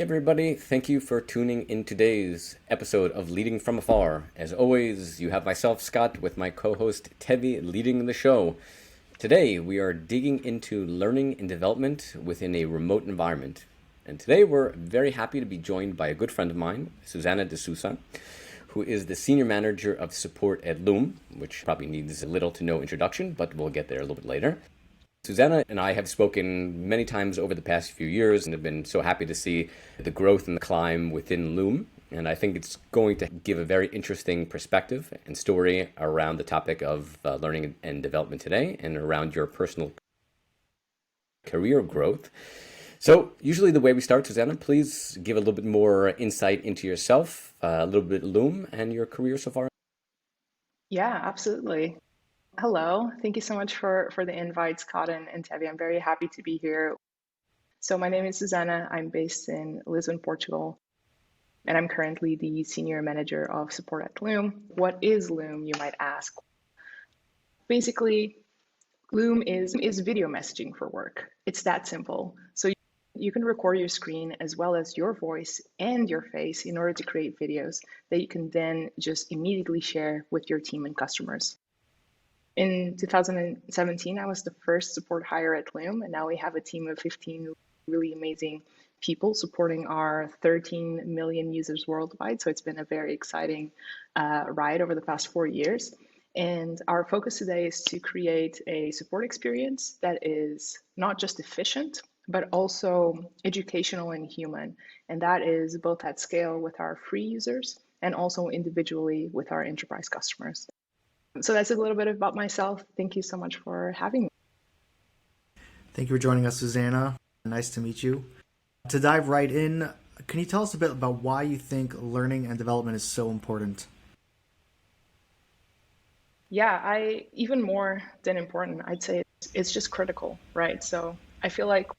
Everybody, thank you for tuning in today's episode of Leading from Afar. As always, you have myself, Scott, with my co-host, Tevi, leading the show. Today, we are digging into learning and development within a remote environment. And today, we're very happy to be joined by a good friend of mine, Susana De Sousa, who is the Senior Manager of Support at Loom, which probably needs little to no introduction, but we'll get there a little bit later. Susana and I have spoken many times over the past few years and have been so happy to see the growth and the climb within Loom. And I think it's going to give a very interesting perspective and story around the topic of learning and development today and around your personal career growth. So usually the way we start, Susana, please give a little bit more insight into yourself, a little bit Loom and your career so far. Yeah, absolutely. Hello. Thank you so much for the invite, Scott and Tevi. I'm very happy to be here. So my name is Susana. I'm based in Lisbon, Portugal, and I'm currently the Senior Manager of Support at Loom. What is Loom, you might ask? Basically, Loom is video messaging for work. It's that simple. So you can record your screen as well as your voice and your face in order to create videos that you can then just immediately share with your team and customers. In 2017, I was the first support hire at Loom, and now we have a team of 15 really amazing people supporting our 13 million users worldwide. So it's been a very exciting ride over the past 4 years. And our focus today is to create a support experience that is not just efficient, but also educational and human. And that is both at scale with our free users and also individually with our enterprise customers. So that's a little bit about myself. Thank you so much for having me. Thank you for joining us, Susana. Nice to meet you. To dive right in, can you tell us a bit about why you think learning and development is so important? Yeah, even more than important, I'd say it's just critical, right? So I feel like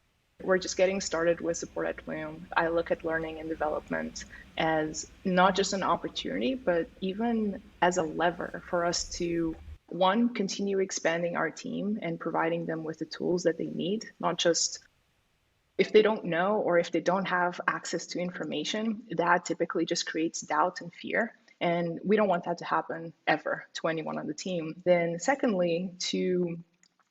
we're just getting started with support at Loom. I look at learning and development as not just an opportunity, but even as a lever for us to, one, continue expanding our team and providing them with the tools that they need, not just if they don't know or if they don't have access to information, that typically just creates doubt and fear. And we don't want that to happen ever to anyone on the team. Then secondly, to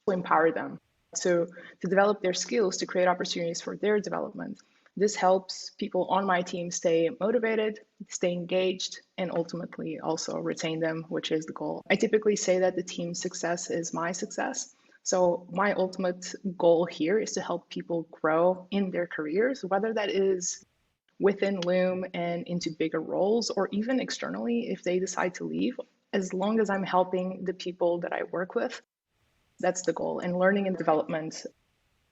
empower them. So to develop their skills, to create opportunities for their development. This helps people on my team stay motivated, stay engaged, and ultimately also retain them, which is the goal. I typically say that the team's success is my success. So my ultimate goal here is to help people grow in their careers, whether that is within Loom and into bigger roles, or even externally if they decide to leave. As long as I'm helping the people that I work with, that's the goal. And learning and development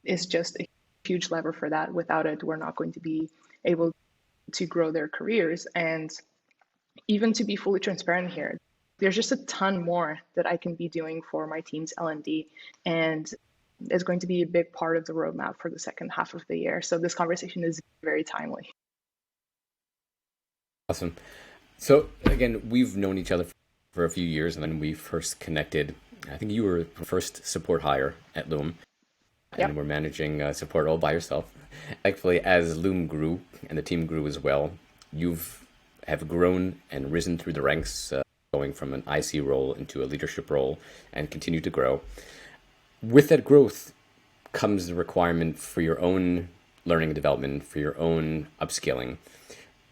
is just a huge lever for that. Without it, we're not going to be able to grow their careers. And even to be fully transparent here, there's just a ton more that I can be doing for my team's L&D. And it's going to be a big part of the roadmap for the second half of the year. So this conversation is very timely. Awesome. So again, we've known each other for a few years, and then we first connected. I think you were the first support hire at Loom, and Yep. we're managing support all by yourself. Actually, as Loom grew and the team grew as well, you've have grown and risen through the ranks, going from an IC role into a leadership role, and continue to grow. With that growth comes the requirement for your own learning and development, for your own upskilling.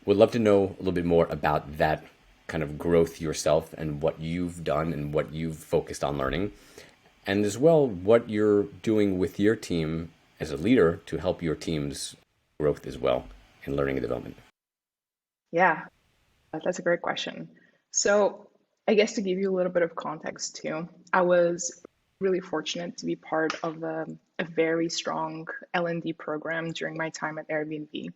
Would love to know a little bit more about that kind of growth yourself and what you've done and what you've focused on learning, and as well what you're doing with your team as a leader to help your team's growth as well in learning and development. Yeah, that's a great question. So I guess to give you a little bit of context too, I was really fortunate to be part of a very strong L&D program during my time at Airbnb.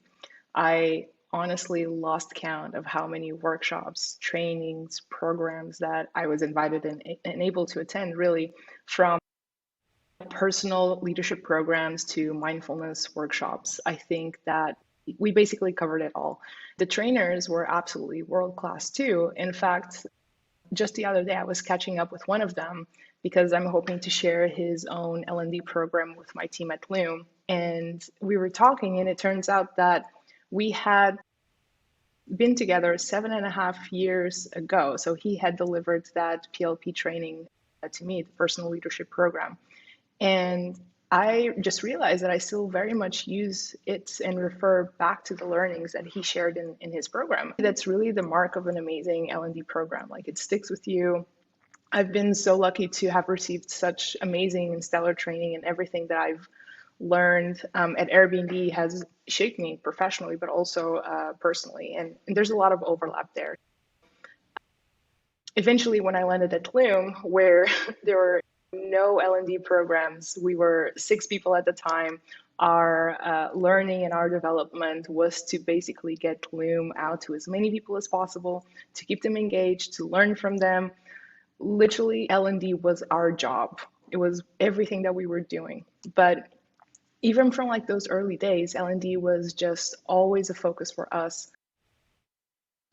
I honestly lost count of how many workshops, trainings, programs that I was invited and able to attend, really, from personal leadership programs to mindfulness workshops. I think that we basically covered it all. The trainers were absolutely world class too. In fact, just the other day, I was catching up with one of them because I'm hoping to share his own L&D program with my team at Loom. And we were talking, and it turns out that We had been together 7.5 years ago. So he had delivered that PLP training to me, the personal leadership program. And I just realized that I still very much use it and refer back to the learnings that he shared in his program. That's really the mark of an amazing L&D program. Like, it sticks with you. I've been so lucky to have received such amazing and stellar training, and everything that I've learned at Airbnb has shaped me professionally, but also personally. And there's a lot of overlap there. Eventually, when I landed at Loom, where there were no L&D programs, we were 6 people at the time. Our learning and our development was to basically get Loom out to as many people as possible, to keep them engaged, to learn from them. Literally, L&D was our job. It was everything that we were doing. But even from like those early days, L&D was just always a focus for us,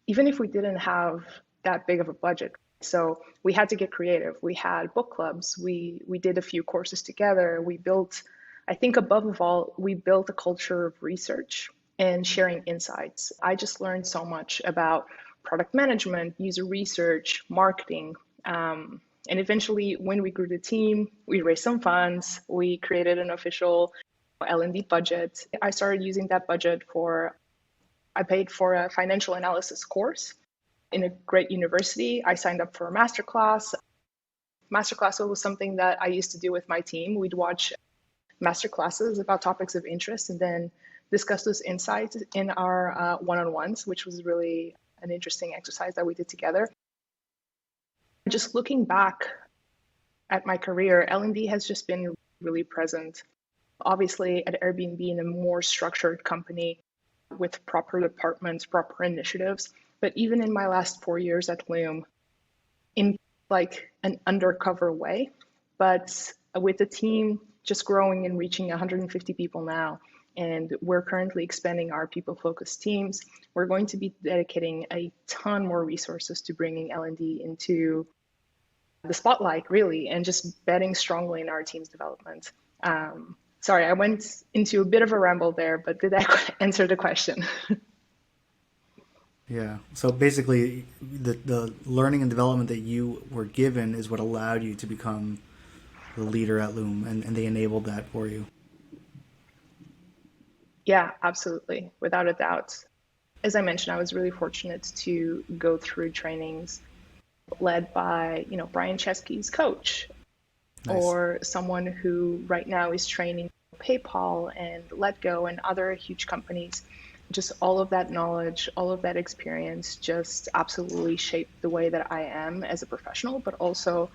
even if we didn't have that big of a budget. So we had to get creative. We had book clubs. We did a few courses together. We built, I think above all, we built a culture of research and sharing insights. I just learned so much about product management, user research, marketing. And eventually, when we grew the team, we raised some funds. We created an official L&D budget. I started using that budget I paid for a financial analysis course in a great university. I signed up for a masterclass. Masterclass was something that I used to do with my team. We'd watch masterclasses about topics of interest and then discuss those insights in our one-on-ones, which was really an interesting exercise that we did together. Just looking back at my career, L&D has just been really present. Obviously, at Airbnb, in a more structured company with proper departments, proper initiatives. But even in my last 4 years at Loom, in like an undercover way, but with the team just growing and reaching 150 people now, and we're currently expanding our people-focused teams, we're going to be dedicating a ton more resources to bringing L&D into the spotlight, really, and just betting strongly in our team's development. Sorry, I went into a bit of a ramble there, but did that answer the question? Yeah. So basically, the learning and development that you were given is what allowed you to become the leader at Loom, and they enabled that for you. Yeah, absolutely, without a doubt. As I mentioned, I was really fortunate to go through trainings led by, Brian Chesky's coach, Nice. or someone who right now is training PayPal and LetGo and other huge companies. Just all of that knowledge, all of that experience just absolutely shaped the way that I am as a professional, but also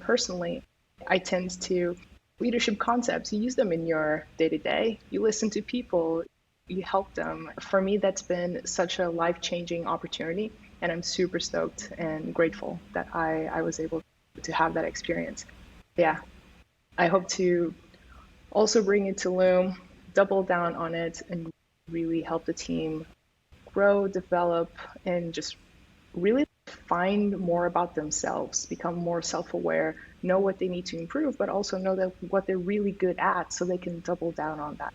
personally. I tend to leadership concepts, you use them in your day-to-day. You listen to people, you help them. For me, that's been such a life-changing opportunity, and I'm super stoked and grateful that I was able to have that experience. Yeah, I hope to also bring it to Loom, double down on it, and really help the team grow, develop, and just really find more about themselves, become more self-aware, know what they need to improve, but also know that what they're really good at so they can double down on that.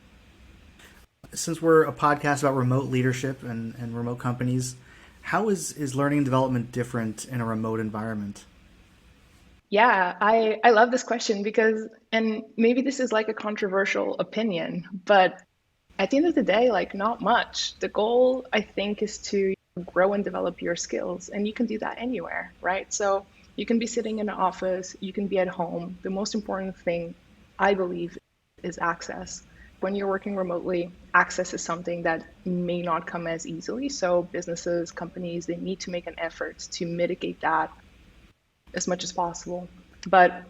Since we're a podcast about remote leadership and remote companies, how is learning and development different in a remote environment? Yeah, I love this question because, and maybe this is like a controversial opinion, but at the end of the day, like, not much. The goal, I think, is to grow and develop your skills, and you can do that anywhere, right? So you can be sitting in an office, you can be at home. The most important thing, I believe, is access. When you're working remotely, access is something that may not come as easily. So businesses, companies, they need to make an effort to mitigate that as much as possible. But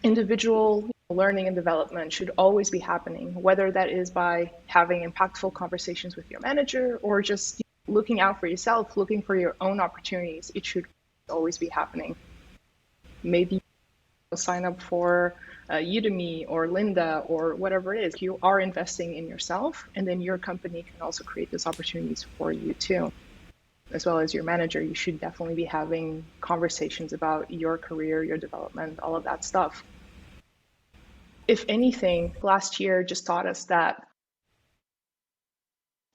individual learning and development should always be happening, whether that is by having impactful conversations with your manager or just looking out for yourself, looking for your own opportunities. It should always be happening. Maybe sign up for Udemy or Linda or whatever it is. You are investing in yourself, and then your company can also create those opportunities for you too. As well as your manager, you should definitely be having conversations about your career, your development, all of that stuff. If anything, last year just taught us that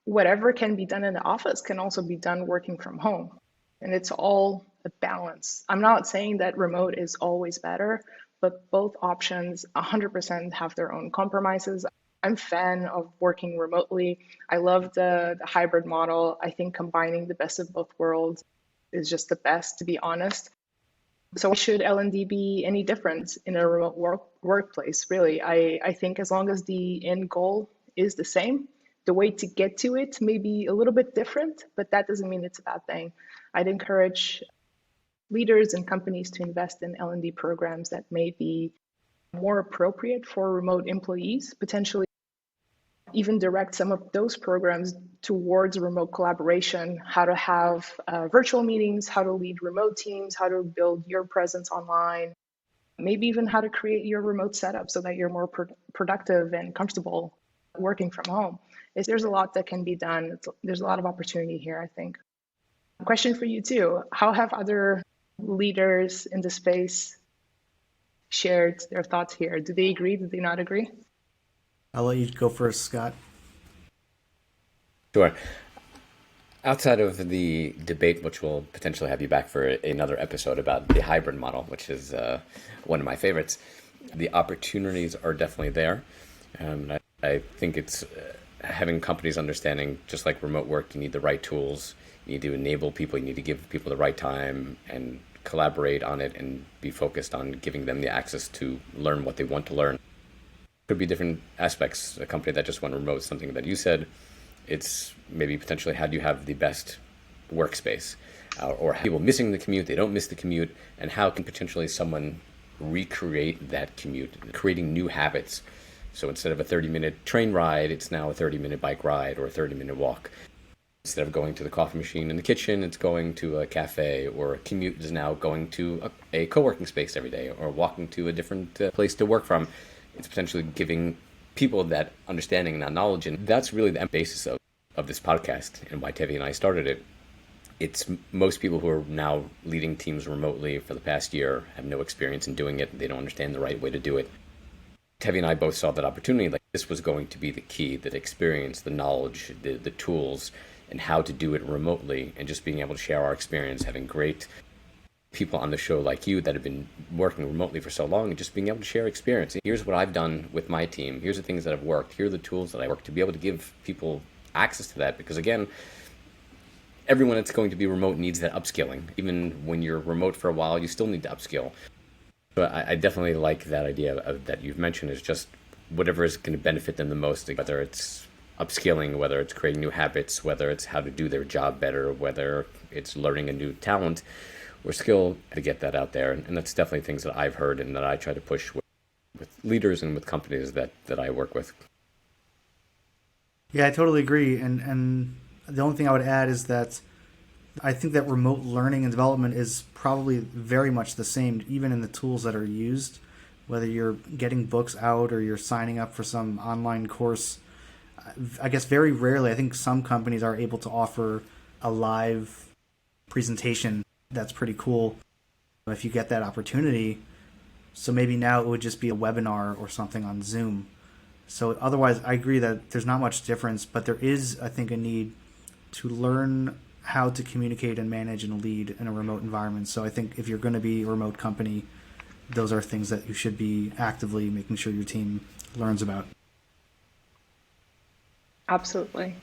whatever can be done in the office can also be done working from home. And it's all a balance. I'm not saying that remote is always better, but both options 100% have their own compromises. I'm a fan of working remotely. I love the hybrid model. I think combining the best of both worlds is just the best, to be honest. So why should L&D be any different in a remote workplace, really? I think as long as the end goal is the same, the way to get to it may be a little bit different, but that doesn't mean it's a bad thing. I'd encourage leaders and companies to invest in L&D programs that may be more appropriate for remote employees, potentially even direct some of those programs towards remote collaboration, how to have virtual meetings, how to lead remote teams, how to build your presence online, maybe even how to create your remote setup so that you're more productive and comfortable working from home. There's a lot that can be done. There's a lot of opportunity here, I think. Question for you too. How have other leaders in the space shared their thoughts here? Do they agree? Do they not agree? I'll let you go first, Scott. Sure. Outside of the debate, which will potentially have you back for another episode about the hybrid model, which is one of my favorites, the opportunities are definitely there. I think it's having companies understanding, just like remote work, you need the right tools, you need to enable people, you need to give people the right time and collaborate on it and be focused on giving them the access to learn what they want to learn. Could be different aspects. A company that just went remote, something that you said, it's maybe potentially how do you have the best workspace, or people missing the commute, they don't miss the commute, and how can potentially someone recreate that commute, creating new habits. So instead of a 30-minute train ride, it's now a 30-minute bike ride or a 30-minute walk. Instead of going to the coffee machine in the kitchen, it's going to a cafe, or a commute is now going to a co-working space every day, or walking to a different place to work from. It's potentially giving people that understanding and that knowledge. And that's really the basis of this podcast and why Tevi and I started it. It's most people who are now leading teams remotely for the past year have no experience in doing it. They don't understand the right way to do it. Tevi and I both saw that opportunity. Like this was going to be the key, that experience, the knowledge, the tools, and how to do it remotely, and just being able to share our experience, having great people on the show like you that have been working remotely for so long, and just being able to share experience. Here's what I've done with my team. Here's the things that have worked. Here are the tools that I work, to be able to give people access to that. Because again, everyone that's going to be remote needs that upskilling. Even when you're remote for a while, you still need to upskill. But I definitely like that idea that you've mentioned, is just whatever is going to benefit them the most, whether it's upskilling, whether it's creating new habits, whether it's how to do their job better, whether it's learning a new talent or skill, to get that out there. And that's definitely things that I've heard and that I try to push with leaders and with companies that I work with. Yeah, I totally agree. And the only thing I would add is that I think that remote learning and development is probably very much the same, even in the tools that are used, whether you're getting books out or you're signing up for some online course. I guess very rarely, I think some companies are able to offer a live presentation. That's pretty cool if you get that opportunity. So maybe now it would just be a webinar or something on Zoom. So otherwise, I agree that there's not much difference, but there is, I think, a need to learn how to communicate and manage and lead in a remote environment. So I think if you're going to be a remote company, those are things that you should be actively making sure your team learns about. Absolutely.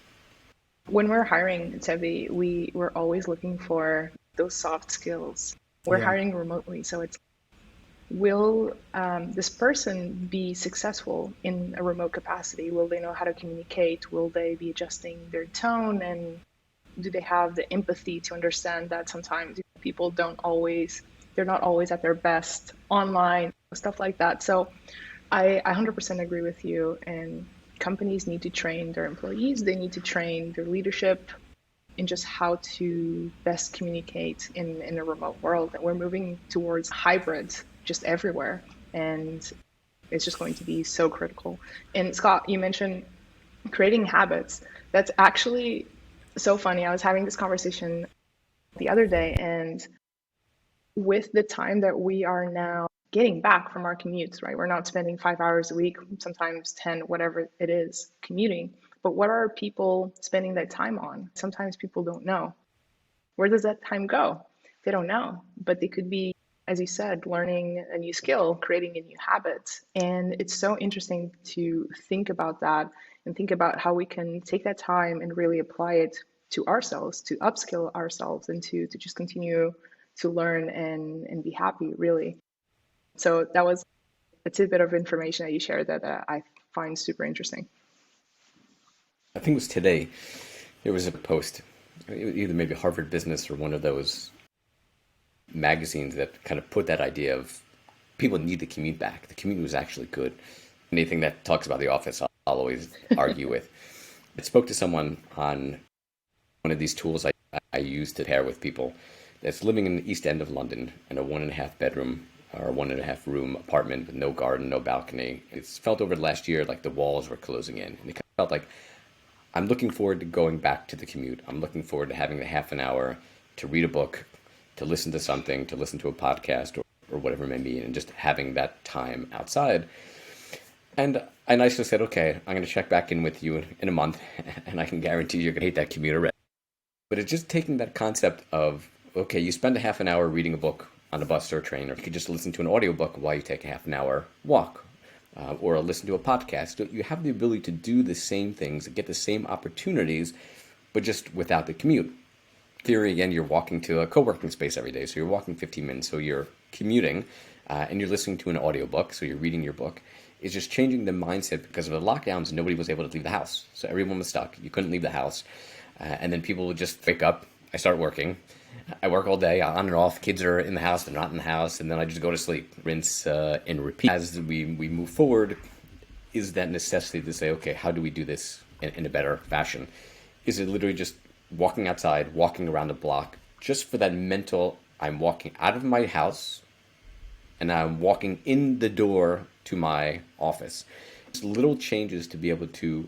When we're hiring, Tevi, we're always looking for those soft skills. We're hiring remotely, so it's, will this person be successful in a remote capacity? Will they know how to communicate? Will they be adjusting their tone? And do they have the empathy to understand that sometimes people they're not always at their best online, stuff like that. So I 100% agree with you. And companies need to train their employees. They need to train their leadership in just how to best communicate in a remote world. And we're moving towards hybrid just everywhere. And it's just going to be so critical. And Scott, you mentioned creating habits. That's actually so funny. I was having this conversation the other day, and with the time that we are now getting back from our commutes, right? We're not spending 5 hours a week, sometimes 10, whatever it is, commuting. But what are people spending that time on? Sometimes people don't know. Where does that time go? They don't know, but they could be, as you said, learning a new skill, creating a new habit. And it's so interesting to think about that and think about how we can take that time and really apply it to ourselves, to upskill ourselves, and to just continue to learn and be happy, really. So that was a tidbit of information that you shared that I find super interesting. I think it was today, there was a post, either maybe Harvard Business or one of those magazines that kind of put that idea of people need the commute back. The commute was actually good. Anything that talks about the office, I'll always argue with. I spoke to someone on one of these tools I use to pair with people that's living in the East End of London in a 1.5 bedroom or 1.5 room apartment with no garden, no balcony. It's felt over the last year like the walls were closing in. And it felt like I'm looking forward to going back to the commute. I'm looking forward to having the half an hour to read a book, to listen to something, to listen to a podcast or whatever it may be, and just having that time outside. And I nicely said, okay, I'm going to check back in with you in a month, and I can guarantee you're going to hate that commute already. But it's just taking that concept of, okay, you spend a half an hour reading a book on a bus or a train, or you could just listen to an audiobook while you take a half an hour walk, or listen to a podcast. You have the ability to do the same things, get the same opportunities, but just without the commute. Theory, again, you're walking to a co-working space every day, so you're walking 15 minutes, so you're commuting, and you're listening to an audiobook, so you're reading your book. It's just changing the mindset because of the lockdowns. Nobody was able to leave the house, so everyone was stuck. You couldn't leave the house, and then people would just wake up. I start working. I work all day on and off. Kids are in the house, they're not in the house, and then I just go to sleep, rinse and repeat. As we move forward, is that necessity to say, okay, how do we do this in a better fashion? Is it literally just walking outside, walking around the block, just for that mental, I'm walking out of my house and I'm walking in the door to my office. Just little changes to be able to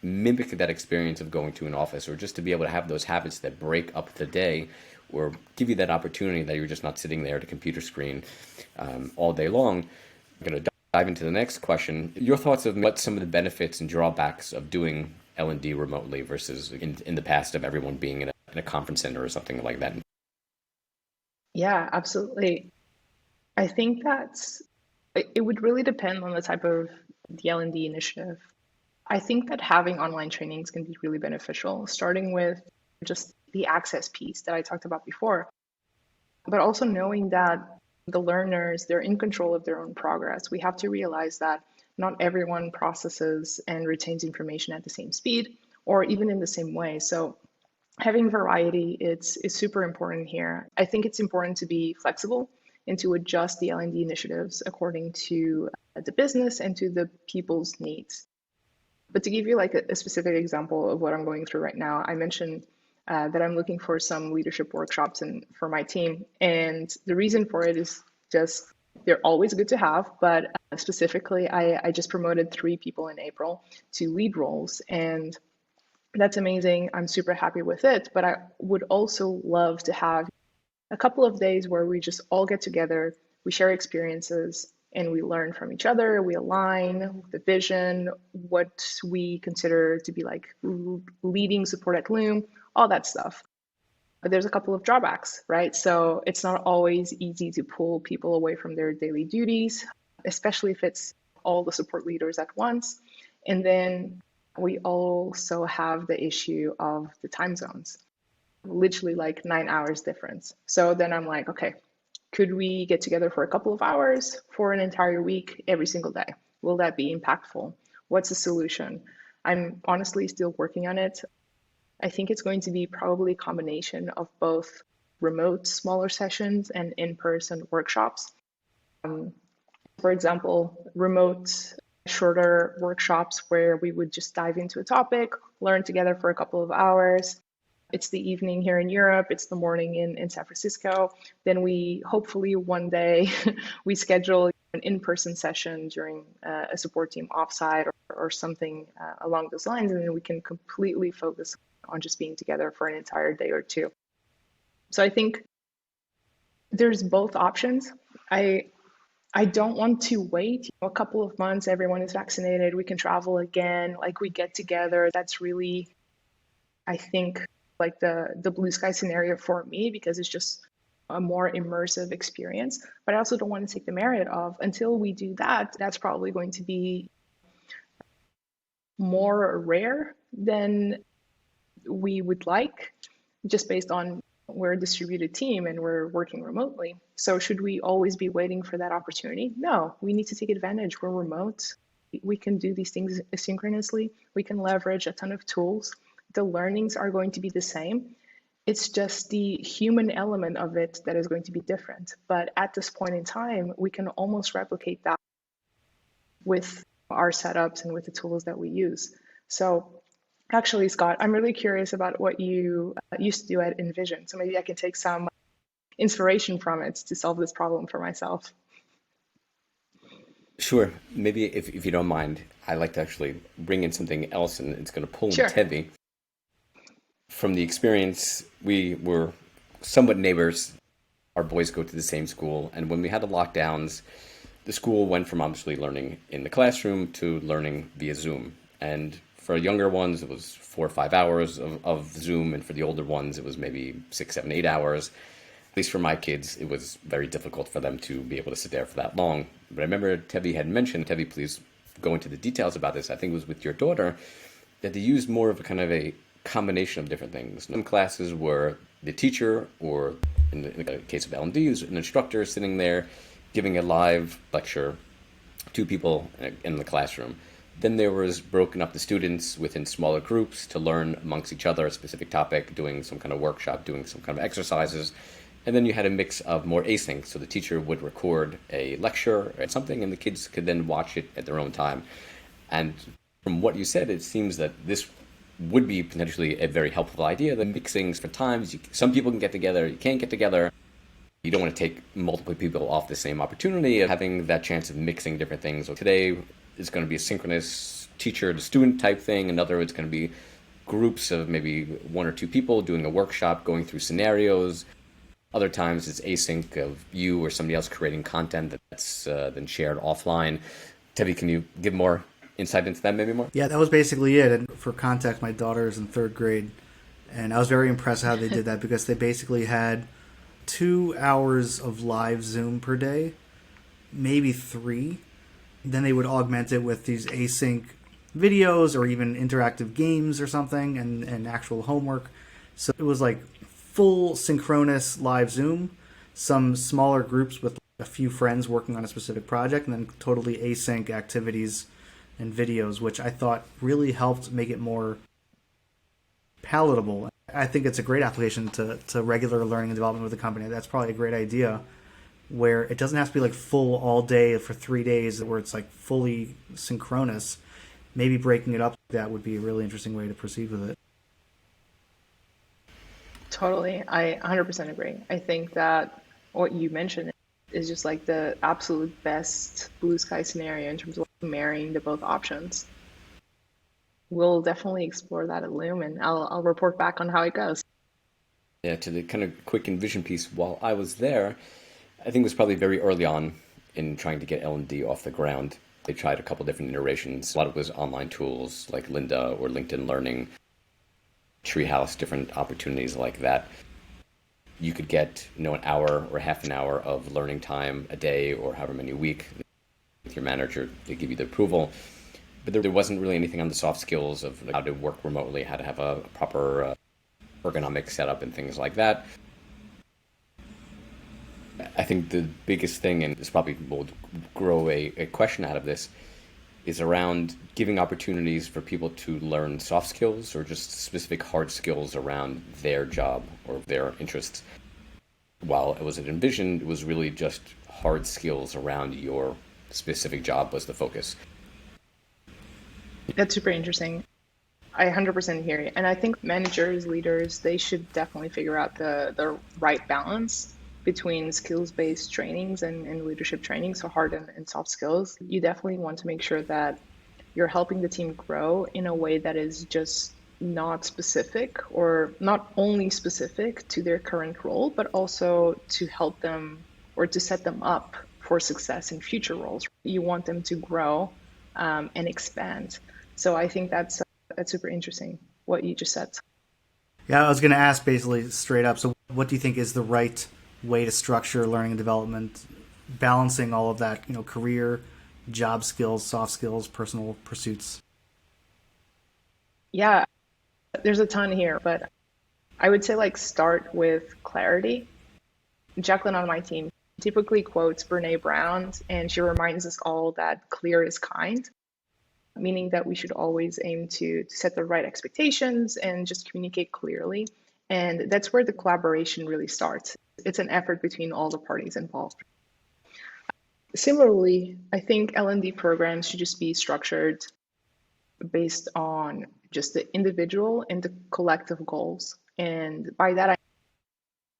mimic that experience of going to an office, or just to be able to have those habits that break up the day or give you that opportunity that you're just not sitting there at a computer screen all day long. I'm going to dive into the next question. Your thoughts of what some of the benefits and drawbacks of doing L&D remotely versus in the past of everyone being in a conference center or something like that. Yeah, absolutely. I think it would really depend on the type of the L&D initiative. I think that having online trainings can be really beneficial, starting with just the access piece that I talked about before, but also knowing that the learners, they're in control of their own progress. We have to realize that not everyone processes and retains information at the same speed or even in the same way. So having variety is super important here. I think it's important to be flexible and to adjust the L&D initiatives according to the business and to the people's needs. But to give you like a specific example of what I'm going through right now, I mentioned that I'm looking for some leadership workshops for my team. And the reason for it is just they're always good to have, but specifically, I just promoted 3 people in April to lead roles, and that's amazing. I'm super happy with it, but I would also love to have a couple of days where we just all get together, we share experiences, and we learn from each other. We align the vision, what we consider to be like leading support at Loom, all that stuff. But there's a couple of drawbacks, right? So it's not always easy to pull people away from their daily duties, especially if it's all the support leaders at once. And then we also have the issue of the time zones, literally like 9 hours difference. So then I'm like, okay, could we get together for a couple of hours for an entire week every single day? Will that be impactful? What's the solution? I'm honestly still working on it. I think it's going to be probably a combination of both remote smaller sessions and in-person workshops. For example, remote shorter workshops where we would just dive into a topic, learn together for a couple of hours. It's the evening here in Europe, it's the morning in San Francisco. Then we hopefully one day we schedule an in-person session during a support team offsite or something along those lines, and then we can completely focus on just being together for an entire day or two. So I think there's both options. I I don't want to wait a couple of months, everyone is vaccinated, we can travel again, like we get together. That's really, I think, like the blue sky scenario for me, because it's just a more immersive experience. But I also don't want to take the merit of, until we do that, that's probably going to be more rare than we would like, just based on we're a distributed team and we're working remotely. So should we always be waiting for that opportunity? No, we need to take advantage. We're remote. We can do these things asynchronously. We can leverage a ton of tools. The learnings are going to be the same. It's just the human element of it that is going to be different. But at this point in time, we can almost replicate that with our setups and with the tools that we use. So actually, Scott, I'm really curious about what you used to do at Envision. So maybe I can take some inspiration from it to solve this problem for myself. Sure. Maybe if you don't mind, I'd like to actually bring in something else, and it's going to pull in Sure. Tevi. From the experience, we were somewhat neighbors. Our boys go to the same school, and when we had the lockdowns, the school went from obviously learning in the classroom to learning via Zoom. And for younger ones, it was 4 or 5 hours of Zoom, and for the older ones, it was maybe 6, 7, 8 hours. At least for my kids, it was very difficult for them to be able to sit there for that long. But I remember Tevi had mentioned, Tevi, please go into the details about this, I think it was with your daughter, that they used more of a kind of a combination of different things. Some classes were the teacher, or in the case of L&D, an instructor sitting there giving a live lecture to people in the classroom. Then there was broken up the students within smaller groups to learn amongst each other a specific topic, doing some kind of workshop, doing some kind of exercises. And then you had a mix of more async, so the teacher would record a lecture or something, and the kids could then watch it at their own time. And from what you said, it seems that this would be potentially a very helpful idea, the mixing for times. Some people can get together, you can't get together. You don't want to take multiple people off the same opportunity of having that chance of mixing different things. So today is going to be a synchronous teacher to student type thing. Another, it's going to be groups of maybe 1 or 2 people doing a workshop, going through scenarios. Other times it's async of you or somebody else creating content that's then shared offline. Tevi, can you give more insight into that maybe more? Yeah, that was basically it. And for context, my daughter's in 3rd grade, and I was very impressed how they did that, because they basically had 2 hours of live Zoom per day, maybe 3. Then they would augment it with these async videos or even interactive games or something, and actual homework. So it was like full synchronous live Zoom, some smaller groups with a few friends working on a specific project, and then totally async activities and videos, which I thought really helped make it more palatable. I think it's a great application to regular learning and development with the company. That's probably a great idea, where it doesn't have to be like full all day for 3 days, where it's like fully synchronous. Maybe breaking it up, that would be a really interesting way to proceed with it. Totally. I 100% agree. I think that what you mentioned is just like the absolute best blue sky scenario in terms of marrying the both options. We'll definitely explore that at Loom, and I'll report back on how it goes. Yeah, to the kind of quick Envision piece, while I was there, I think it was probably very early on in trying to get L&D off the ground. They tried a couple different iterations. A lot of it was online tools like Lynda or LinkedIn Learning, Treehouse, different opportunities like that. You could get, an hour or half an hour of learning time a day, or however many a week with your manager. They give you the approval. But there wasn't really anything on the soft skills of how to work remotely, how to have a proper ergonomic setup and things like that. I think the biggest thing, and this probably will grow a question out of this, is around giving opportunities for people to learn soft skills or just specific hard skills around their job or their interests. While it was at Envision, it was really just hard skills around your specific job was the focus. That's super interesting. I 100% hear you. And I think managers, leaders, they should definitely figure out the right balance between skills-based trainings and leadership training, so hard and soft skills. You definitely want to make sure that you're helping the team grow in a way that is just not specific, or not only specific to their current role, but also to help them or to set them up for success in future roles. You want them to grow and expand. So I think that's super interesting, what you just said. Yeah, I was going to ask basically straight up. So what do you think is the right way to structure learning and development, balancing all of that, career, job skills, soft skills, personal pursuits? Yeah, there's a ton here, but I would say start with clarity. Jacqueline on my team typically quotes Brene Brown, and she reminds us all that clear is kind, meaning that we should always aim to set the right expectations and just communicate clearly. And that's where the collaboration really starts. It's an effort between all the parties involved. Similarly, I think L&D programs should just be structured based on just the individual and the collective goals. And by that,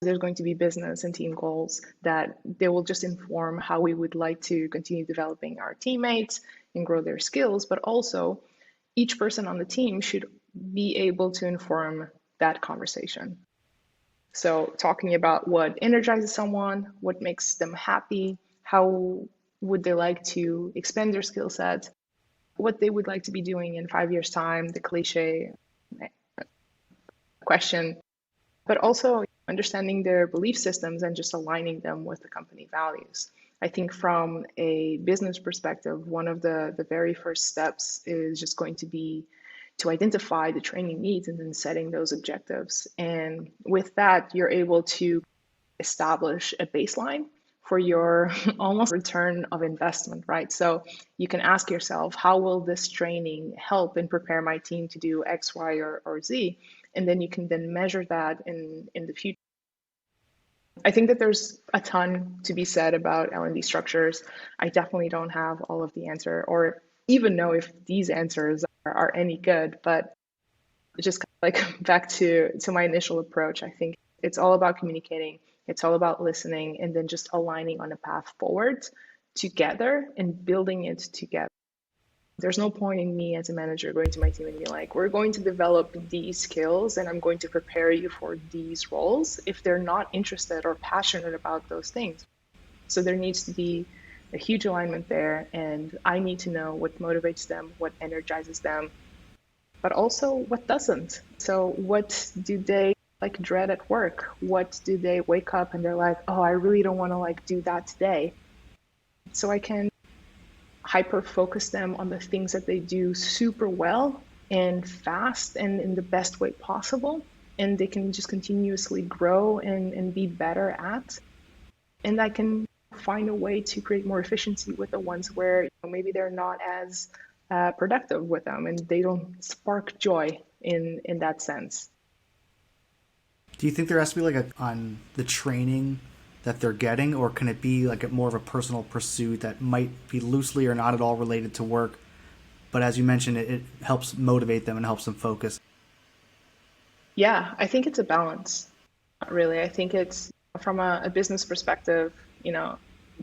there's going to be business and team goals that they will just inform how we would like to continue developing our teammates and grow their skills, but also each person on the team should be able to inform that conversation. So talking about what energizes someone, what makes them happy, how would they like to expand their skill set, what they would like to be doing in 5 years' time, the cliche question, but also understanding their belief systems and just aligning them with the company values. I think from a business perspective, one of the very first steps is just going to be to identify the training needs and then setting those objectives. And with that, you're able to establish a baseline for your almost return of investment, right? So you can ask yourself, how will this training help and prepare my team to do X, Y, or Z? And then you can then measure that in the future. I think that there's a ton to be said about L&D structures. I definitely don't have all of the answer or even know if these answers are any good, but just back to my initial approach, I think it's all about communicating. It's all about listening and then just aligning on a path forward together and building it together. There's no point in me as a manager going to my team and being like, we're going to develop these skills and I'm going to prepare you for these roles if they're not interested or passionate about those things. So there needs to be a huge alignment there, and I need to know what motivates them, what energizes them, but also what doesn't. So what do they dread at work? What do they wake up and they're like, oh, I really don't want to do that today. So I can hyper focus them on the things that they do super well and fast and in the best way possible. And they can just continuously grow and be better at. And I can find a way to create more efficiency with the ones where maybe they're not as productive with them and they don't spark joy in that sense. Do you think there has to be on the training that they're getting, or can it be more of a personal pursuit that might be loosely or not at all related to work, but as you mentioned, it helps motivate them and helps them focus? Yeah, I think it's a balance, really. I think it's from a business perspective,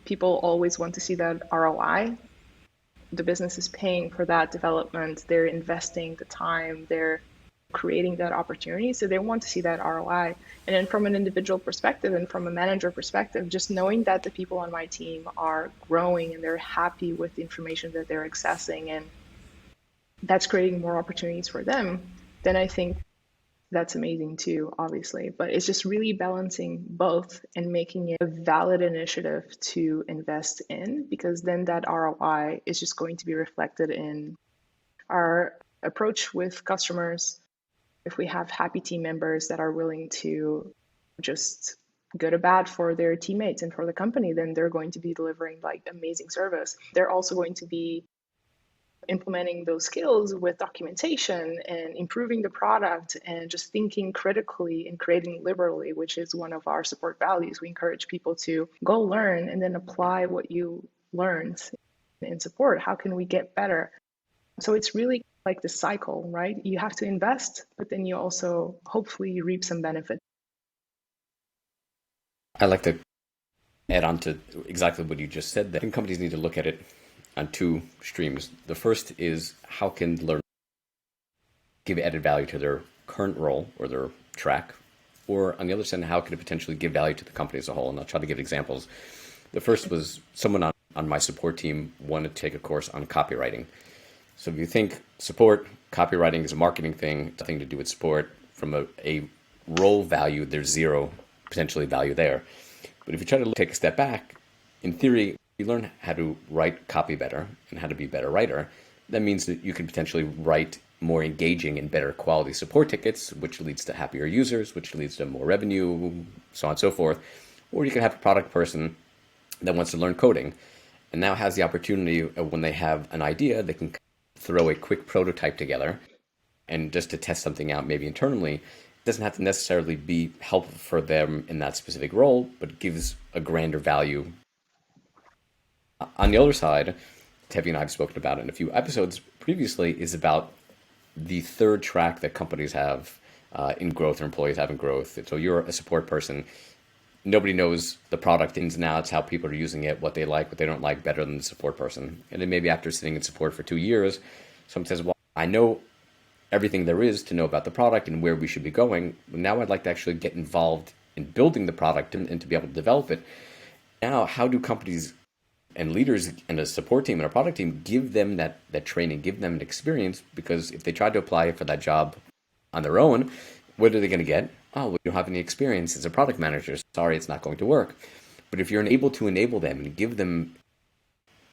people always want to see that ROI. The business is paying for that development. They're investing the time. They're creating that opportunity. So they want to see that ROI. And then from an individual perspective and from a manager perspective, just knowing that the people on my team are growing and they're happy with the information that they're accessing and that's creating more opportunities for them, then I think that's amazing too, obviously. But it's just really balancing both and making it a valid initiative to invest in, because then that ROI is just going to be reflected in our approach with customers. If we have happy team members that are willing to just go to bat for their teammates and for the company, then they're going to be delivering amazing service. They're also going to be implementing those skills with documentation and improving the product and just thinking critically and creating liberally, which is one of our support values. We encourage people to go learn and then apply what you learned in support. How can we get better? So it's really the cycle, right? You have to invest, but then you also hopefully reap some benefit. I like to add on to exactly what you just said. I think companies need to look at it on two streams. The first is how can learn give added value to their current role or their track, or on the other side, how can it potentially give value to the company as a whole? And I'll try to give examples. The first was someone on my support team wanted to take a course on copywriting. So if you think support, copywriting is a marketing thing, it's nothing to do with support. From a role value, there's zero potentially value there. But if you try to take a step back, in theory, you learn how to write copy better and how to be a better writer. That means that you can potentially write more engaging and better quality support tickets, which leads to happier users, which leads to more revenue, so on and so forth. Or you can have a product person that wants to learn coding and now has the opportunity of, when they have an idea, they can throw a quick prototype together and just to test something out maybe internally. It doesn't have to necessarily be helpful for them in that specific role, but gives a grander value. On the other side, Tevi and I have spoken about it in a few episodes previously, is about the third track that companies have in growth or employees have in growth. So you're a support person. Nobody knows the product ins and outs, how people are using it, what they like, what they don't like better than the support person. And then maybe after sitting in support for 2 years, someone says, well, I know everything there is to know about the product and where we should be going. Now I'd like to actually get involved in building the product and to be able to develop it. Now, how do companies and leaders and a support team and a product team give them that training, give them an experience? Because if they try to apply for that job on their own, what are they going to get? Oh, we don't have any experience as a product manager. Sorry, it's not going to work. But if you're able to enable them and give them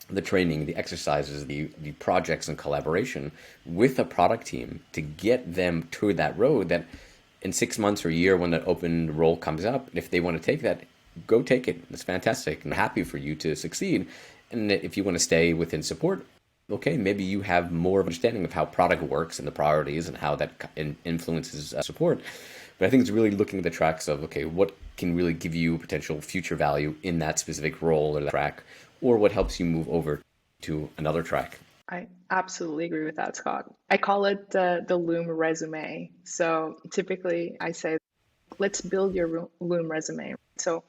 the training, the exercises, the projects and collaboration with a product team to get them to that road, that in 6 months or a year when that open role comes up, if they want to take that, go take it. It's fantastic. I'm happy for you to succeed. And if you want to stay within support, okay, maybe you have more of an understanding of how product works and the priorities and how that influences support. But I think it's really looking at the tracks of, okay, what can really give you potential future value in that specific role or track, or what helps you move over to another track. I absolutely agree with that, Scott. I call it the Loom resume. So typically I say, let's build your Loom resume. So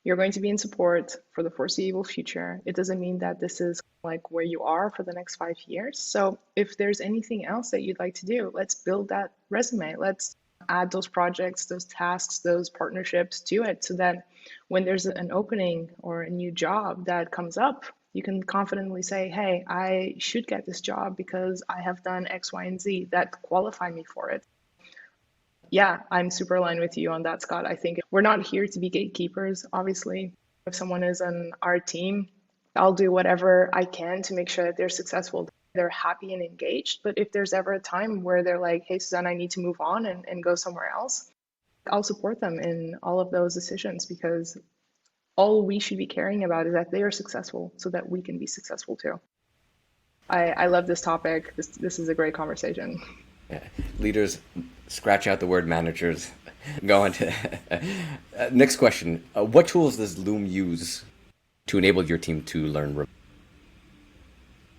you're going to be in support for the foreseeable future. It doesn't mean that this is like where you are for the next 5 years. So if there's anything else that you'd like to do, let's build that resume. Let's add those projects, those tasks, those partnerships to it so that when there's an opening or a new job that comes up, you can confidently say, hey, I should get this job because I have done X, Y, and Z that qualify me for it. Yeah, I'm super aligned with you on that, Scott. I think we're not here to be gatekeepers. Obviously, if someone is on our team, I'll do whatever I can to make sure that they're successful, they're happy and engaged. But if there's ever a time where they're like, hey, Susanna, I need to move on and go somewhere else, I'll support them in all of those decisions, because all we should be caring about is that they are successful so that we can be successful too. I love this topic. This is a great conversation. Yeah. Leaders, scratch out the word managers. Go on to next question. What tools does Loom use to enable your team to learn?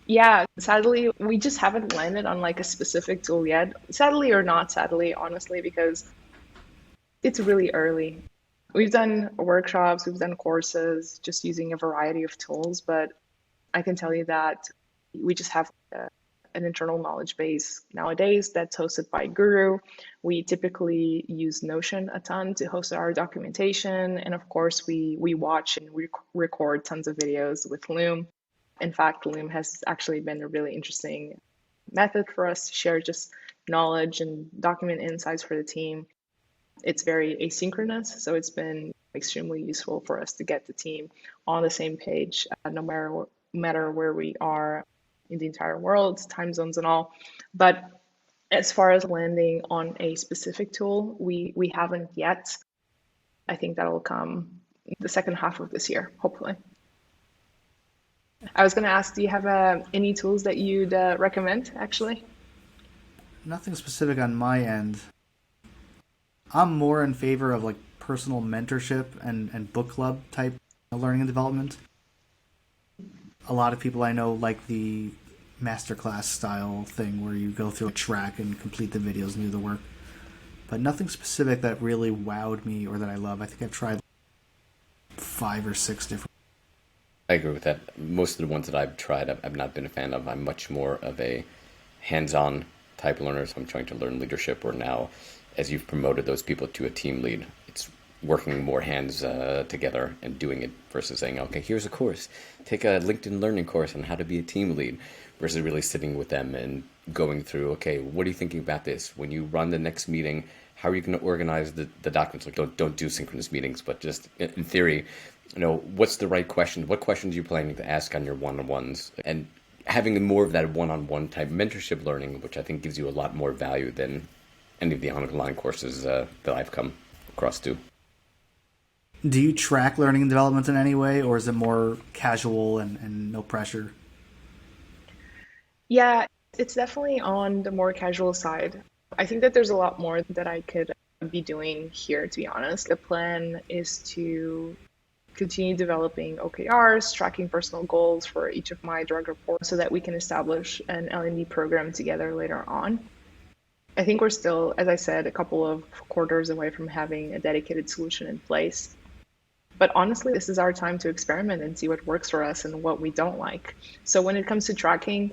Yeah, sadly, we just haven't landed on like a specific tool yet. Sadly or not sadly, honestly, because it's really early. We've done workshops, we've done courses, just using a variety of tools, but I can tell you that we just have an internal knowledge base nowadays that's hosted by Guru. We typically use Notion a ton to host our documentation. And of course, we watch and record tons of videos with Loom. In fact, Loom has actually been a really interesting method for us to share just knowledge and document insights for the team. It's very asynchronous, so it's been extremely useful for us to get the team on the same page, no matter where we are in the entire world, time zones and all. But as far as landing on a specific tool, we haven't yet. I think that'll come the second half of this year, hopefully. I was going to ask, do you have any tools that you'd recommend, actually? Nothing specific on my end. I'm more in favor of like personal mentorship and book club type learning and development. A lot of people I know like the masterclass style thing where you go through a track and complete the videos and do the work. But nothing specific that really wowed me or that I love. I think I've tried 5 or 6 different. I agree with that. Most of the ones that I've tried, I've not been a fan of. I'm much more of a hands-on type learner. So I'm trying to learn leadership, or now, as you've promoted those people to a team lead, it's working more hands together and doing it versus saying, okay, here's a course, take a LinkedIn learning course on how to be a team lead, versus really sitting with them and going through, okay, what are you thinking about this? When you run the next meeting, how are you going to organize the documents? Like, don't do synchronous meetings, but just in theory, what's the right question? What questions are you planning to ask on your one-on-ones? And having more of that one-on-one type mentorship learning, which I think gives you a lot more value than any of the online courses that I've come across to. Do you track learning and development in any way, or is it more casual and no pressure? Yeah, it's definitely on the more casual side. I think that there's a lot more that I could be doing here, to be honest. The plan is to continue developing OKRs, tracking personal goals for each of my direct reports so that we can establish an L&D program together later on. I think we're still, as I said, a couple of quarters away from having a dedicated solution in place. But honestly, this is our time to experiment and see what works for us and what we don't like. So when it comes to tracking,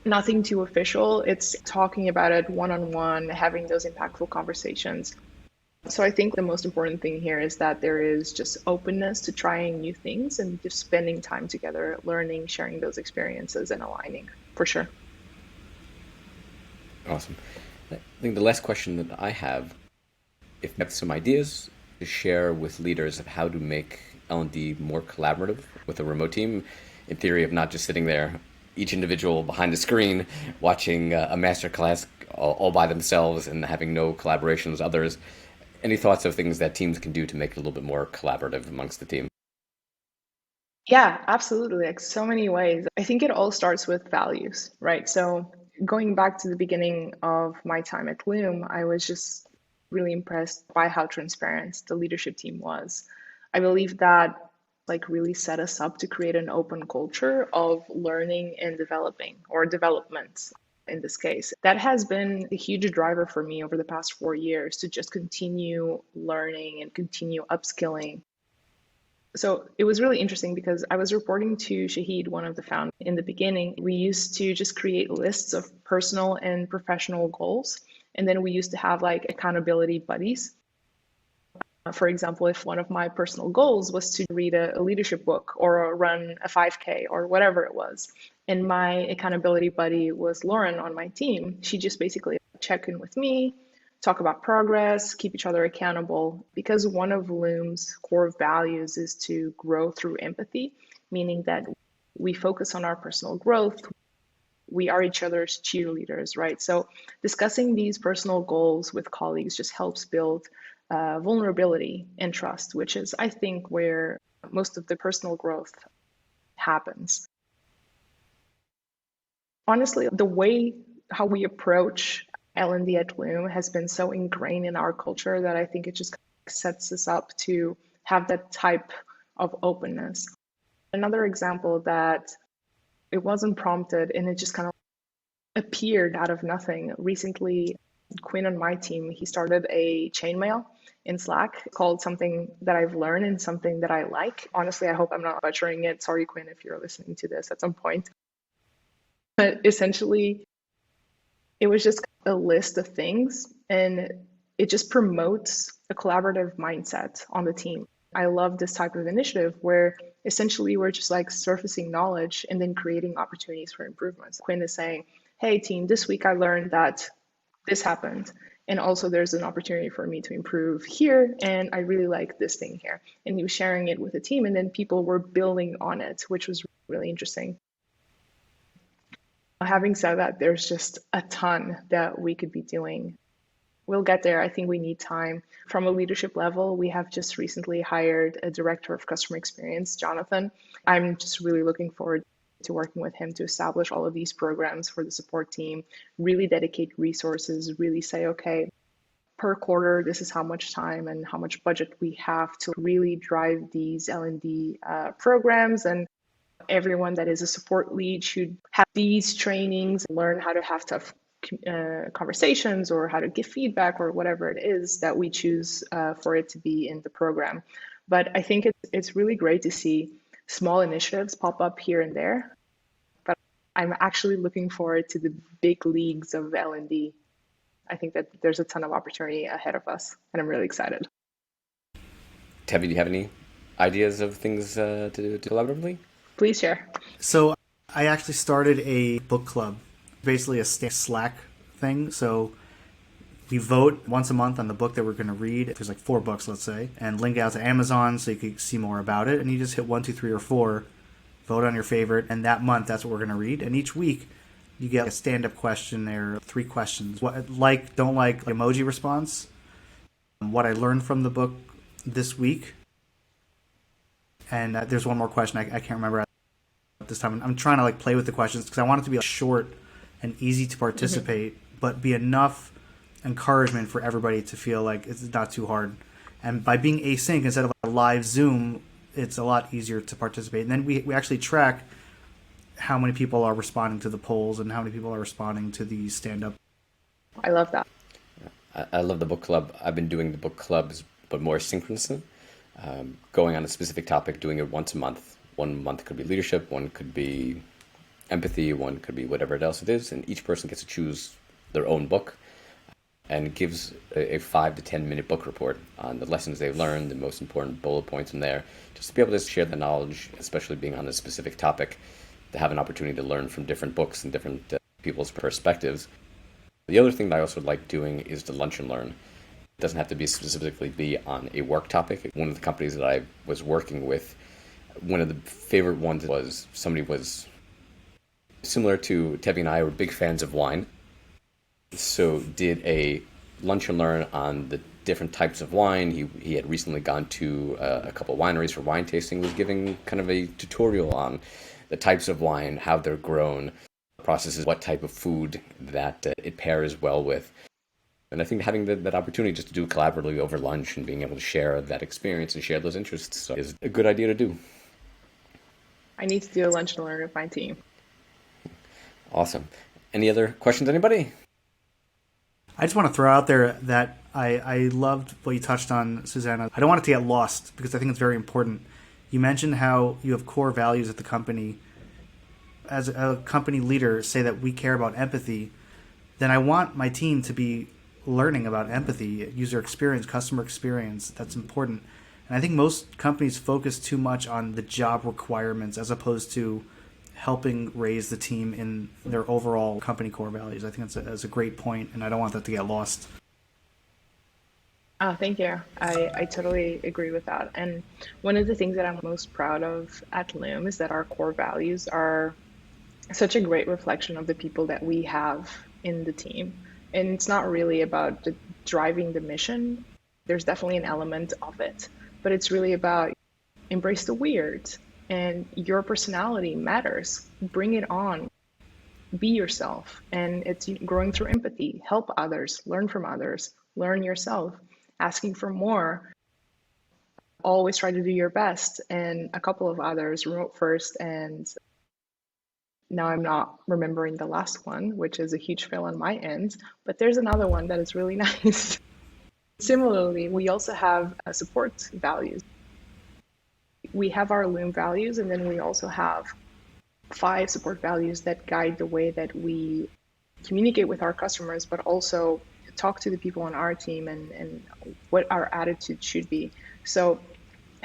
nothing too official. It's talking about it one-on-one, having those impactful conversations. So I think the most important thing here is that there is just openness to trying new things and just spending time together, learning, sharing those experiences and aligning, for sure. Awesome. I think the last question that I have, if you have some ideas to share with leaders of how to make L&D more collaborative with a remote team, in theory of not just sitting there, each individual behind the screen, watching a master class all by themselves and having no collaboration with others. Any thoughts of things that teams can do to make it a little bit more collaborative amongst the team? Yeah, absolutely. Like so many ways. I think it all starts with values, right? So going back to the beginning of my time at Loom, I was just really impressed by how transparent the leadership team was. I believe that really set us up to create an open culture of learning and developing, or development in this case. That has been a huge driver for me over the past 4 years to just continue learning and continue upskilling. So it was really interesting because I was reporting to Shahid, one of the founders. In the beginning, we used to just create lists of personal and professional goals. And then we used to have accountability buddies. For example, if one of my personal goals was to read a leadership book or run a 5K or whatever it was, and my accountability buddy was Lauren on my team, she just basically check in with me, talk about progress, keep each other accountable, because one of Loom's core values is to grow through empathy, meaning that we focus on our personal growth. We are each other's cheerleaders, right? So discussing these personal goals with colleagues just helps build vulnerability and trust, which is, I think, where most of the personal growth happens. Honestly, the way how we approach L&D at Loom has been so ingrained in our culture that I think it just sets us up to have that type of openness. Another example that it wasn't prompted and it just kind of appeared out of nothing. Recently, Quinn on my team, he started a chainmail in Slack called Something That I've Learned and Something That I Like. Honestly, I hope I'm not butchering it. Sorry, Quinn, if you're listening to this at some point. But essentially, it was just a list of things, and it just promotes a collaborative mindset on the team. I love this type of initiative where essentially we're just surfacing knowledge and then creating opportunities for improvements. Quinn is saying, hey team, this week I learned that this happened. And also there's an opportunity for me to improve here. And I really like this thing here. And he was sharing it with the team, and then people were building on it, which was really interesting. Having said that, there's just a ton that we could be doing. We'll get there. I think we need time. From a leadership level, we have just recently hired a director of customer experience, Jonathan. I'm just really looking forward to working with him to establish all of these programs for the support team, really dedicate resources, really say, okay, per quarter, this is how much time and how much budget we have to really drive these L&D programs. And everyone that is a support lead should have these trainings, learn how to have tough conversations or how to give feedback or whatever it is that we choose for it to be in the program. But I think it's really great to see small initiatives pop up here and there. But I'm actually looking forward to the big leagues of L&D. I think that there's a ton of opportunity ahead of us, and I'm really excited. Tevi, do you have any ideas of things to do collaboratively? Please share. So I actually started a book club, basically a Slack thing. So we vote once a month on the book that we're going to read. There's like 4 books, let's say, and link out to Amazon so you can see more about it. And you just hit 1, 2, 3, or 4, vote on your favorite, and that month that's what we're going to read. And each week you get a stand-up question. There are 3 questions: what like, don't like, emoji response, what I learned from the book this week, and there's one more question I can't remember at this time. I'm trying to play with the questions because I want it to be short and easy to participate, but be enough encouragement for everybody to feel like it's not too hard. And by being async instead of a live Zoom, it's a lot easier to participate. And then we actually track how many people are responding to the polls and how many people are responding to the stand-up. I love that. I love the book club. I've been doing the book clubs, but more synchronously, going on a specific topic, doing it once a month. 1 month could be leadership, one could be empathy, one could be whatever else it is, and each person gets to choose their own book and gives a 5 to 10 minute book report on the lessons they've learned, the most important bullet points in there, just to be able to share the knowledge, especially being on a specific topic, to have an opportunity to learn from different books and different people's perspectives. The other thing that I also like doing is the lunch and learn. It doesn't have to be specifically be on a work topic. One of the companies that I was working with, one of the favorite ones was somebody was similar to Tevi and I were big fans of wine. So did a lunch and learn on the different types of wine. He had recently gone to a couple of wineries for wine tasting, was giving kind of a tutorial on the types of wine, how they're grown, processes, what type of food that it pairs well with. And I think having that opportunity just to do collaboratively over lunch and being able to share that experience and share those interests is a good idea to do. I need to do a lunch and learn with my team. Awesome. Any other questions, anybody? I just want to throw out there that I loved what you touched on, Susana. I don't want it to get lost because I think it's very important. You mentioned how you have core values at the company. As a company leader, say that we care about empathy, then I want my team to be learning about empathy, user experience, customer experience. That's important. And I think most companies focus too much on the job requirements as opposed to helping raise the team in their overall company core values. I think that's a great point, and I don't want that to get lost. Oh, thank you. I totally agree with that. And one of the things that I'm most proud of at Loom is that our core values are such a great reflection of the people that we have in the team. And it's not really about driving the mission. There's definitely an element of it, but it's really about embrace the weird, and your personality matters. Bring it on. Be yourself. And it's growing through empathy. Help others, learn from others, learn yourself, asking for more. Always try to do your best. And a couple of others, remote first, and now I'm not remembering the last one, which is a huge fail on my end, but there's another one that is really nice. Similarly, we also have support values. We have our Loom values, and then we also have 5 support values that guide the way that we communicate with our customers, but also talk to the people on our team and what our attitude should be. So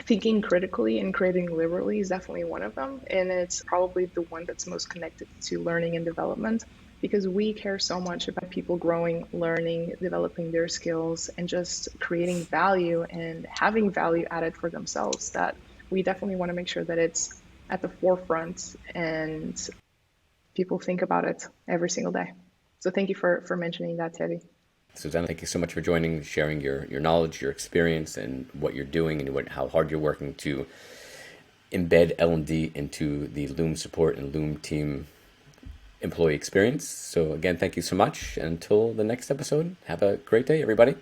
thinking critically and creating liberally is definitely one of them. And it's probably the one that's most connected to learning and development, because we care so much about people growing, learning, developing their skills, and just creating value and having value added for themselves, that we definitely want to make sure that it's at the forefront and people think about it every single day. So thank you for mentioning that, Tevi. Susana, thank you so much for joining, sharing your knowledge, your experience, and what you're doing, and how hard you're working to embed L&D into the Loom support and Loom team employee experience. So again, thank you so much. Until the next episode, have a great day, everybody.